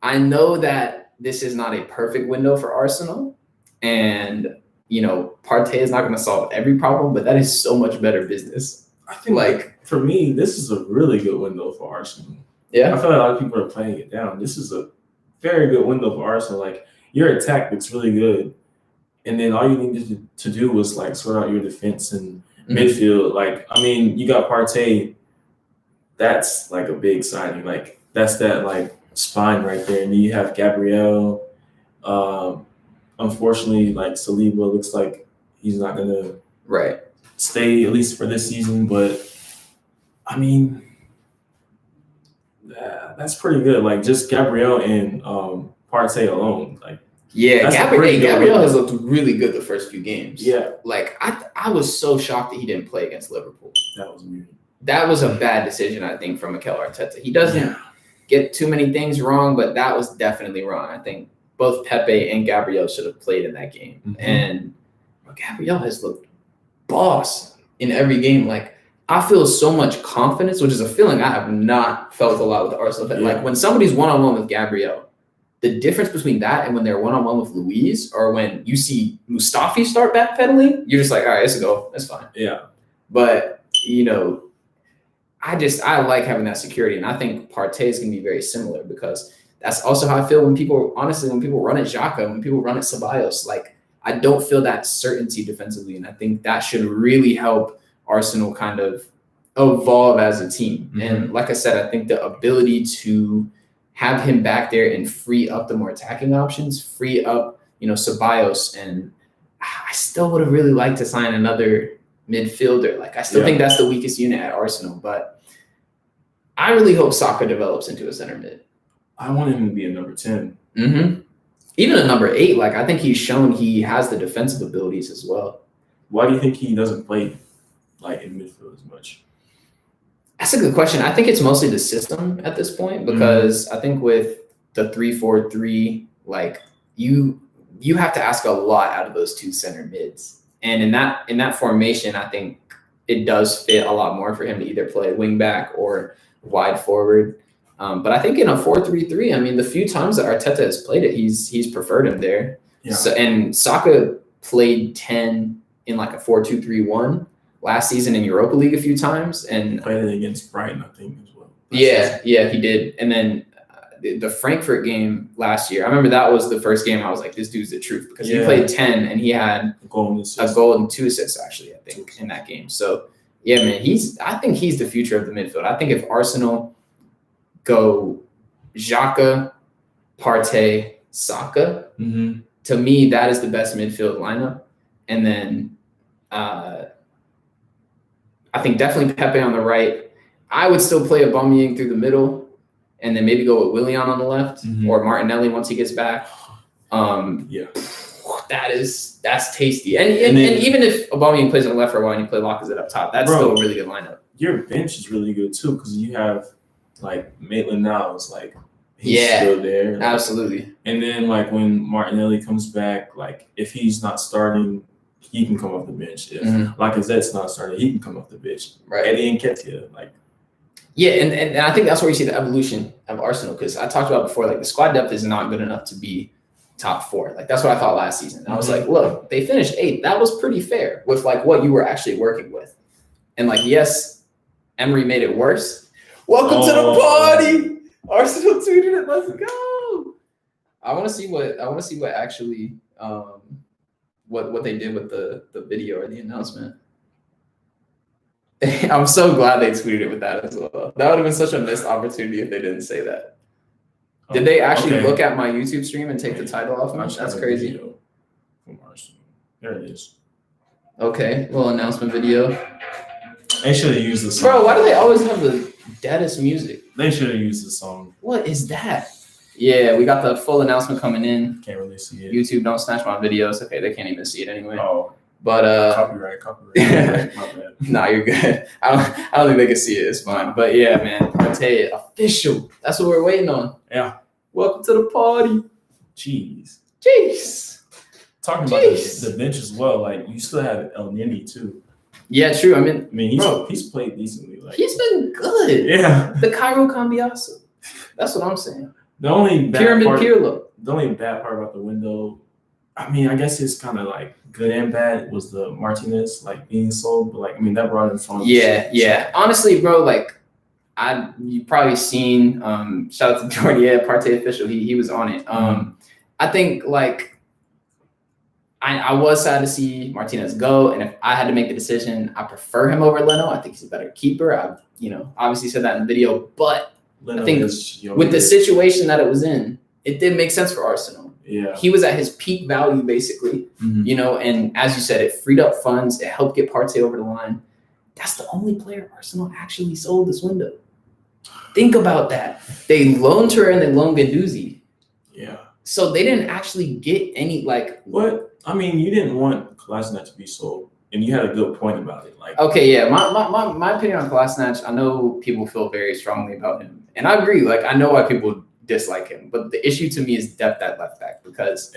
I know that this is not a perfect window for Arsenal. And you know, Partey is not going to solve every problem, but that is so much better business. I think, like, for me, this is a really good window for Arsenal. Yeah. I feel like a lot of people are playing it down. This is a very good window for Arsenal. Like, your attack looks really good. And then all you needed to do was, like, sort out your defense and midfield. Like, I mean, you got Partey. That's, like, a big signing. Like, that's that, like, spine right there. And then you have Gabriel. Unfortunately, like Saliba looks like he's not gonna stay at least for this season. But I mean, that's pretty good. Like just Gabriel and Partey alone. Like Gabriel has looked really good the first few games. Yeah, like I was so shocked that he didn't play against Liverpool. That was weird. That was a bad decision, I think, from Mikel Arteta. He doesn't get too many things wrong, but that was definitely wrong. I think both Pepe and Gabriel should have played in that game. And Gabriel has looked boss in every game. Like, I feel so much confidence, which is a feeling I have not felt a lot with Arsenal. Like, when somebody's one-on-one with Gabriel, the difference between that and when they're one-on-one with Luis or when you see Mustafi start backpedaling, you're just like, all right, let's go. That's fine. Yeah. But, you know, I like having that security. And I think Partey is going to be very similar because that's also how I feel when people run at Xhaka, when people run at Ceballos. Like, I don't feel that certainty defensively. And I think that should really help Arsenal kind of evolve as a team. And like I said, I think the ability to have him back there and free up the more attacking options, free up, you know, Ceballos. And I still would have really liked to sign another midfielder. Like, I still think that's the weakest unit at Arsenal. But I really hope Saka develops into a center mid. I want him to be a number 10. Even a number 8. Like, I think he's shown he has the defensive abilities as well. Why do you think he doesn't play like in midfield as much? That's a good question. I think it's mostly the system at this point because I think with the 3-4-3, like you have to ask a lot out of those two center mids. And in that formation, I think it does fit a lot more for him to either play wing back or wide forward. But I think in a 4-3-3, I mean, the few times that Arteta has played it, he's preferred him there. Yeah. So, and Saka played 10 in like a 4-2-3-1 last season in Europa League a few times, and played it against Brighton, I think, as well. Yeah, he did. And then the Frankfurt game last year, I remember that was the first game I was like, this dude's the truth because he played 10 and he had a goal and 2 assists actually, I think, in that game. So yeah, man, I think he's the future of the midfield. I think if Arsenal go Xhaka, Partey, Saka, to me, that is the best midfield lineup. And then I think definitely Pepe on the right. I would still play Aubameyang through the middle and then maybe go with Willian on the left or Martinelli once he gets back. That's tasty. And even if Aubameyang plays on the left for a while and you play Lacazette up top, that's still a really good lineup. Your bench is really good too because you have like Maitland-Niles, like he's still there. Like, absolutely. And then like when Martinelli comes back, like if he's not starting, he can come off the bench. If Lacazette's not starting, he can come off the bench. Right. Eddie Nketiah, like Yeah, and I think that's where you see the evolution of Arsenal, because I talked about before, like the squad depth is not good enough to be top 4. Like that's what I thought last season. I was like, look, they finished 8th. That was pretty fair with like what you were actually working with. And like, yes, Emery made it worse. Welcome to the party. Arsenal tweeted it. Let's go. I want to see what actually what they did with the video or the announcement. I'm so glad they tweeted it with that as well. That would have been such a missed opportunity if they didn't say that. Did they actually look at my YouTube stream and take the title off? That's crazy. From Arsenal. There it is. Okay, little announcement video. They should have used the song. Bro, why do they always have the deadest music? They should have used the song. What is that? Yeah, we got the full announcement coming in. Can't really see it. YouTube, don't snatch my videos. Okay, they can't even see it anyway. Oh. But copyright. Nah, you're good. I don't think they can see it. It's fine. But yeah, man, Partey official. That's what we're waiting on. Yeah. Welcome to the party. Jeez. Jeez. Talking about the bench as well, like you still have El Nini too. Yeah, true. I mean, he's played decently. Like he's been good. Yeah. The Cairo Cambiasso. That's what I'm saying. The only bad Pyramid part Pirlo. about the window, I mean, I guess it's kind of like good and bad was the Martinez like being sold, but like I mean that brought in from Yeah. Honestly, bro, like you probably seen shout out to Jordan, Partey official. He was on it. I think like I was sad to see Martinez go, and if I had to make the decision, I prefer him over Leno. I think he's a better keeper. I've obviously said that in the video, but Leno I think with the situation that it was in, it did make sense for Arsenal. Yeah, he was at his peak value basically, and as you said, it freed up funds. It helped get Partey over the line. That's the only player Arsenal actually sold this window. Think about that. They loaned her and they loaned Guendouzi. Yeah. So they didn't actually get any like what. I mean, you didn't want Kolasinac to be sold, and you had a good point about it. Like, okay, yeah, my opinion on Kolasinac, I know people feel very strongly about him, and I agree. Like, I know why people dislike him, but the issue to me is depth at left back, because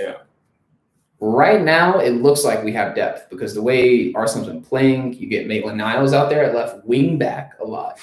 right now it looks like we have depth because the way Arsenal's been playing, you get Maitland-Niles out there at left wing back a lot,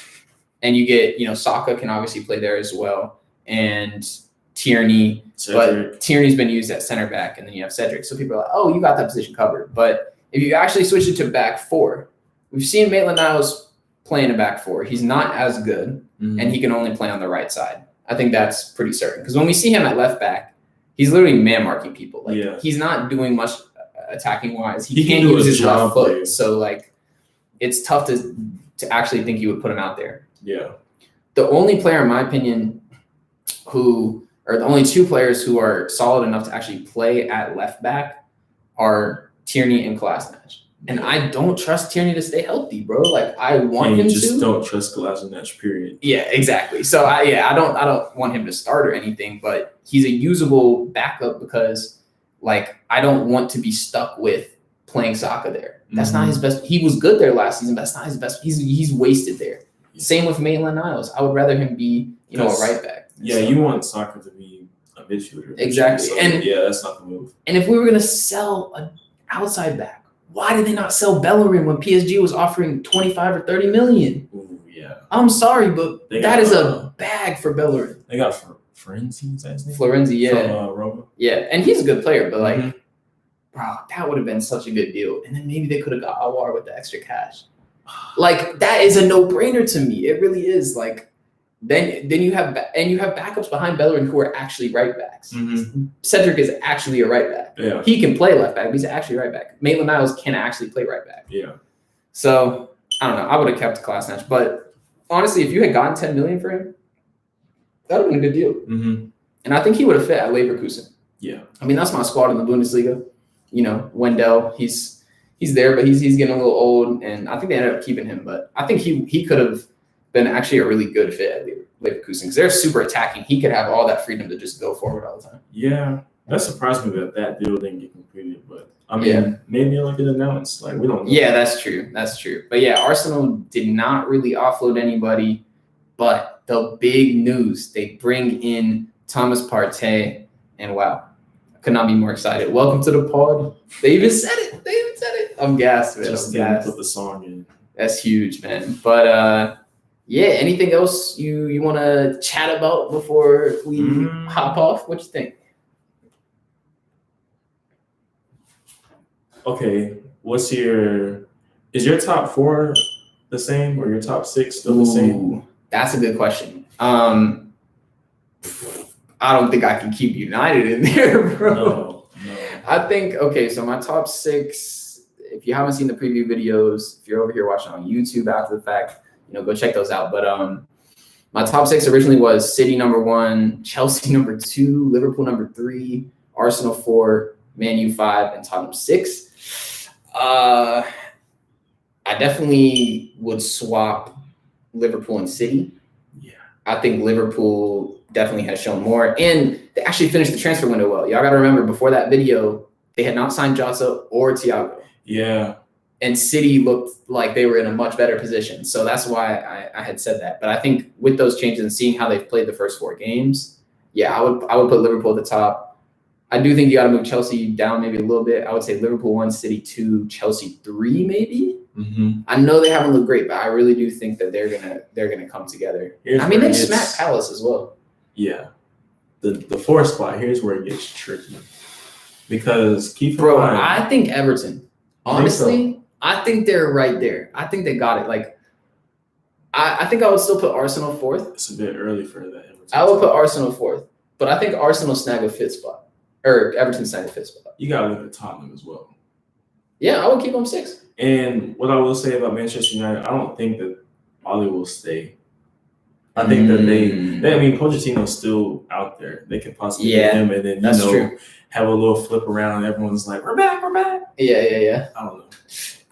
and you get Saka can obviously play there as well, and Tierney. Cedric. But Tierney's been used at center back, and then you have Cedric. So people are like, oh, you got that position covered. But if you actually switch it to back 4, we've seen Maitland-Niles play in a back 4. He's not as good, and he can only play on the right side. I think that's pretty certain. Because when we see him at left back, he's literally man-marking people. Like, he's not doing much attacking-wise. He can't use his left foot. So, like, it's tough to actually think you would put him out there. Yeah. The only player, in my opinion, or the only 2 players who are solid enough to actually play at left back are Tierney and Kolasinac. And I don't trust Tierney to stay healthy, bro. Like, I want him to. You just don't trust Kolasinac, period. Yeah, exactly. So I don't want him to start or anything, but he's a usable backup because like I don't want to be stuck with playing Saka there. That's not his best. He was good there last season, but that's not his best. He's wasted there. Same with Maitland-Niles. I would rather him be, a right back. Yeah, so, you want Saka to be a midfielder. Exactly. So, and that's not the move. And if we were gonna sell an outside back, why did they not sell Bellerin when PSG was offering 25 or 30 million? Ooh, yeah. I'm sorry, but that is a bag for Bellerin. They got Florenzi, is that his name? Florenzi, yeah. From Roma. Yeah, and he's a good player, but like, bro, that would have been such a good deal. And then maybe they could have got Aouar with the extra cash. Like, that is a no-brainer to me. It really is. Like, then you have backups behind Bellerin who are actually right backs. Cedric is actually a right back. Yeah. He can play left back, but he's actually right back. Maitland-Niles can actually play right back. Yeah. So I don't know. I would have kept Kolasinac, but honestly, if you had gotten 10 million for him, that would have been a good deal. And I think he would have fit at Leverkusen. Yeah. I mean, that's my squad in the Bundesliga. Wendell, he's there, but he's getting a little old, and I think they ended up keeping him. But I think he could have been actually a really good fit at Leverkusen because they're super attacking. He could have all that freedom to just go forward all the time. Yeah, that surprised me that deal didn't get completed. But I mean, maybe it'll get announced. Like, we don't know. Yeah, that's true. But yeah, Arsenal did not really offload anybody. But the big news, they bring in Thomas Partey, and wow, I could not be more excited. Welcome to the pod. They even said it. I'm gassed, man. Just didn't put the song in. That's huge, man. But Yeah. Anything else you want to chat about before we hop off? What you think? Okay, is your top 4 the same or your top 6 still the same? That's a good question. I don't think I can keep United in there, bro. No. I think, okay, so my top 6, if you haven't seen the preview videos, if you're over here watching on YouTube after the fact, go check those out. But my top 6 originally was City number 1, Chelsea number 2, Liverpool number 3, Arsenal 4, Man U 5, and Tottenham 6. I definitely would swap Liverpool and City. Yeah. I think Liverpool definitely has shown more. And they actually finished the transfer window well. Y'all got to remember, before that video, they had not signed Jota or Thiago. Yeah. And City looked like they were in a much better position. So that's why I had said that. But I think with those changes and seeing how they've played the first 4 games, yeah, I would put Liverpool at the top. I do think you got to move Chelsea down maybe a little bit. I would say Liverpool 1, City 2, Chelsea 3 maybe. Mm-hmm. I know they haven't looked great, but I really do think that they're gonna come together. They smacked Palace as well. Yeah, the 4th spot. Here's where it gets tricky because I think Everton. Honestly, I think they're right there. I think they got it. Like, I think I would still put Arsenal 4th. It's a bit early for that. Everton I would put Arsenal 4th, but I think Arsenal snag a 5th spot, or Everton snag a 5th spot. You gotta look at Tottenham as well. Yeah, I would keep them 6th. And what I will say about Manchester United, I don't think that Ole will stay. I think that Pochettino's still out there. They could possibly get him and then true. Have a little flip around and everyone's like, we're back. Yeah. I don't know.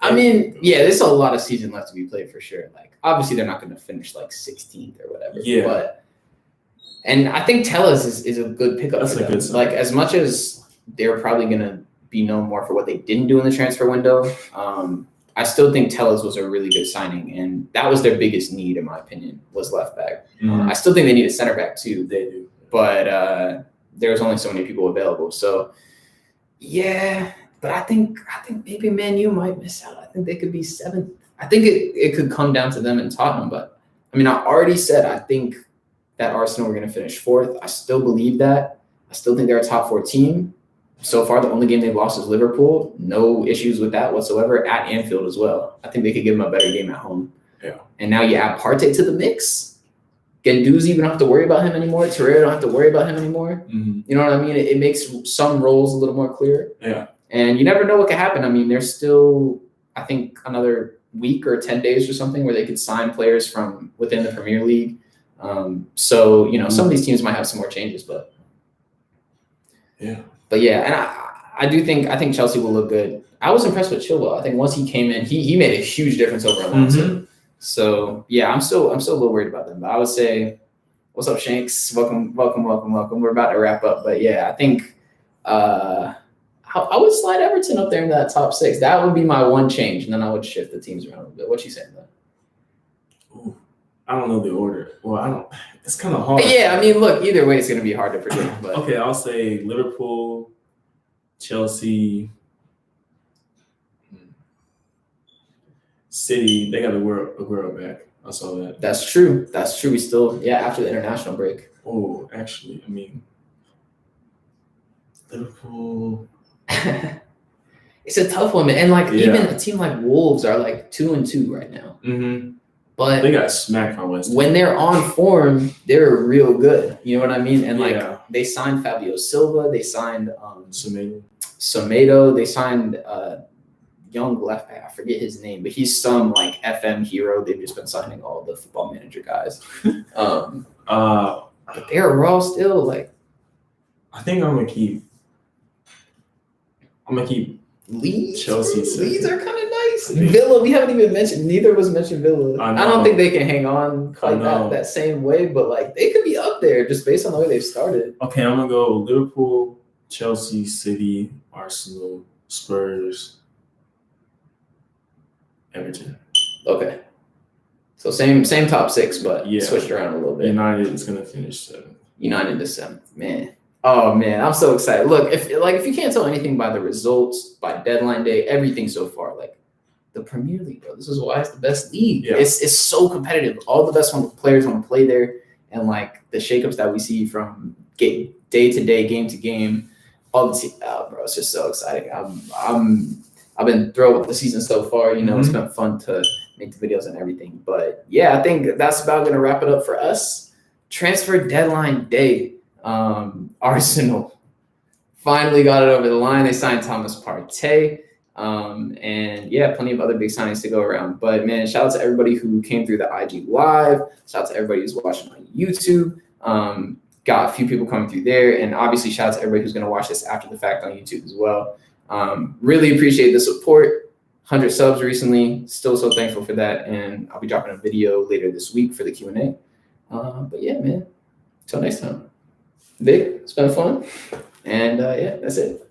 I mean, there's a lot of season left to be played for sure. Like, obviously they're not going to finish like 16th or whatever. Yeah. And I think Telles is a good pickup. That's for them. Good sign. Like, as much as they're probably going to be known more for what they didn't do in the transfer window, I still think Telles was a really good signing, and that was their biggest need, in my opinion, was left back. Mm-hmm. I still think they need a center back too. They do, but there's only so many people available. So yeah, but I think maybe Man U might miss out. I think they could be 7th. I think it could come down to them and Tottenham. But I mean, I already said I think that Arsenal were going to finish 4th. I still believe that. I still think they're a top 4 team. So far, the only game they've lost is Liverpool. No issues with that whatsoever at Anfield as well. I think they could give them a better game at home. Yeah. And now you add Partey to the mix. Guendouzi, we don't have to worry about him anymore. Torreira don't have to worry about him anymore. Mm-hmm. You know what I mean? It makes some roles a little more clear. Yeah. And you never know what could happen. I mean, there's still, I think, another week or 10 days or something where they could sign players from within the Premier League. So, some of these teams might have some more changes, but yeah. But yeah, and I think Chelsea will look good. I was impressed with Chilwell. I think once he came in, he made a huge difference over Alonso. Mm-hmm. So yeah, I'm still a little worried about them. But I would say, what's up, Shanks? Welcome. We're about to wrap up, but yeah, I think I would slide Everton up there in that top 6. That would be my one change, and then I would shift the teams around a bit. What you saying though? Ooh, I don't know the order. Well, I don't. It's kind of hard. Yeah, I mean, look, either way, it's going to be hard to predict. But okay, I'll say Liverpool, Chelsea, City. They got Aguero back. I saw that. That's true. We still, after the international break. Oh, actually, I mean, Liverpool. It's a tough one, man. And like even a team like Wolves are like 2-2 right now. Mm-hmm. But they got smacked by West Ham. When they're on form, they're real good. You know what I mean? And they signed Fabio Silva. They signed Semedo. They signed young left back. I forget his name, but he's some like FM hero. They've just been signing all the Football Manager guys. But they're raw still. Like, I think I'm gonna keep Leeds. Chelsea. Leeds are kind of nice. Villa, we haven't even mentioned. Neither of us mentioned Villa. I don't think they can hang on quite that same way, but like they could be up there just based on the way they've started. Okay, I'm gonna go Liverpool, Chelsea, City, Arsenal, Spurs, Everton. Okay. So same top 6, but switched around a little bit. United is gonna finish 7th. United to 7th, man. Oh man, I'm so excited. Look, if you can't tell anything by the results, by deadline day, everything so far, like the Premier League, bro. This is why it's the best league. Yeah. It's so competitive. All the best players want to play there, and like the shakeups that we see from day to day, game to game, all the bro, it's just so exciting. I've been thrilled with the season so far. You know, It's been fun to make the videos and everything. But yeah, I think that's about gonna wrap it up for us. Transfer deadline day. Arsenal finally got it over the line. They signed Thomas Partey. And yeah, plenty of other big signings to go around. But man, shout out to everybody who came through the IG live. Shout out to everybody who's watching on YouTube. Got a few people coming through there. And obviously shout out to everybody who's going to watch this after the fact on YouTube as well. Really appreciate the support. 100 subs recently. Still so thankful for that. And I'll be dropping a video later this week for the Q&A. But yeah, man. Till next time. Vic, it's been fun. And yeah, that's it.